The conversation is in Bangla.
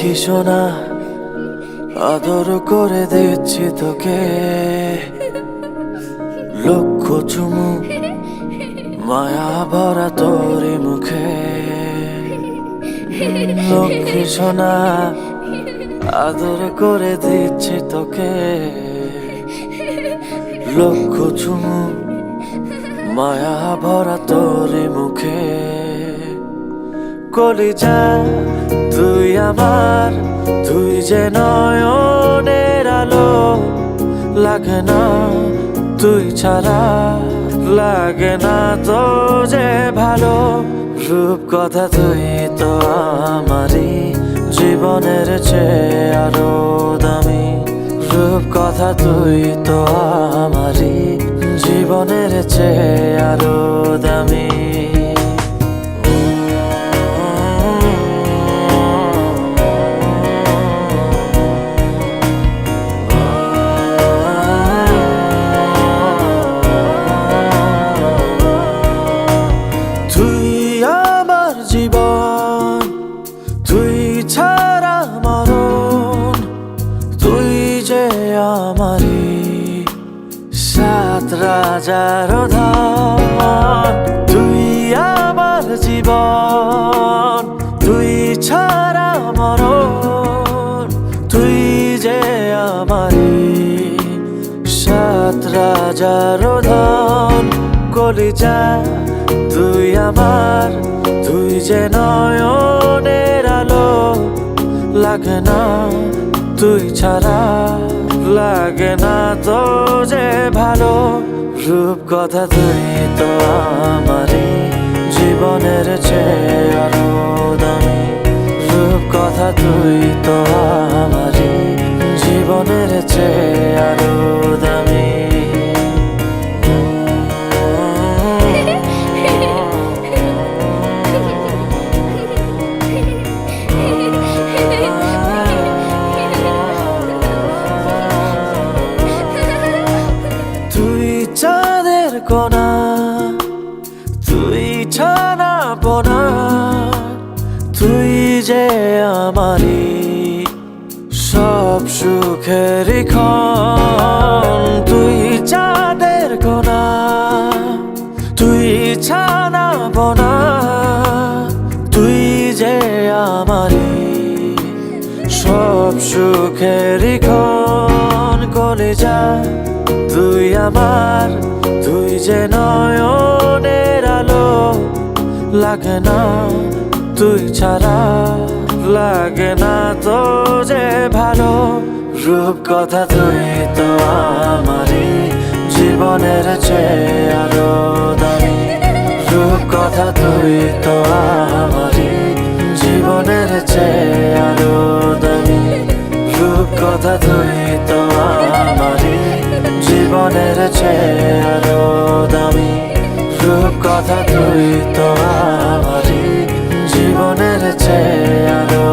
লক্ষ্মী সোনা আদর করে দিচ্ছি তোকে, লক্ষ চুমু মায়া ভরা তোরি মুখে। লক্ষ্মী সোনা আদর করে দিচ্ছি তোকে, লক্ষ চুমু মায়া ভরা তোরি মুখে। কলিজা তুই আমার, তুই যে নয়নের আলো, লাগে না তুই ছাড়া, লাগে না তো যে ভালো। রূপ কথা তুই তো আমারই জীবনের চেয়ে আরো দামি, রূপ কথা তুই তো আমারই জীবনের চেয়ে আরো দামি। জীবন তুই ছাড়া মরণ, তুই যে আমারি সাত রাজার ধন। তুই আমার জীবন, তুই ছাড়া মরণ, তুই যে আমারি সাত রাজার ধন। কলিজা তুই আমার, তুই যে নয়নের আলো, লাগে না তুই ছাড়া, লাগে না তো যে ভালো। রূপ কথা তুই তো আমারই জীবনের চেয়ে আরো দামি, রূপ কথা তুই তো আমারই জীবনের চেয়ে আরো দামি। চাঁদের কোনা তুই ছানা পোনা, তুই যে আমারি সব সুখের ক্ষণ। তুই চাঁদের কোনা তুই ছানা পোনা, তুই যে আমারি সব সুখের ক্ষণ। কলিজা তুই আমার, তুই যে নয়নের আলো, লাগে না তুই ছাড়া, লাগে না তো যে ভালো। রূপ কথা তুই তো আমারই জীবনের চেয়ে আরো দামি, রূপ কথা তুই তো আমারই জীবনের চেয়ে আরো দামি, রূপ কথা তুই তো আমারই জীবনের চেয়ে আরো দামি, রূপ কথা তুই তো আমারই জীবনের চেয়ে আরো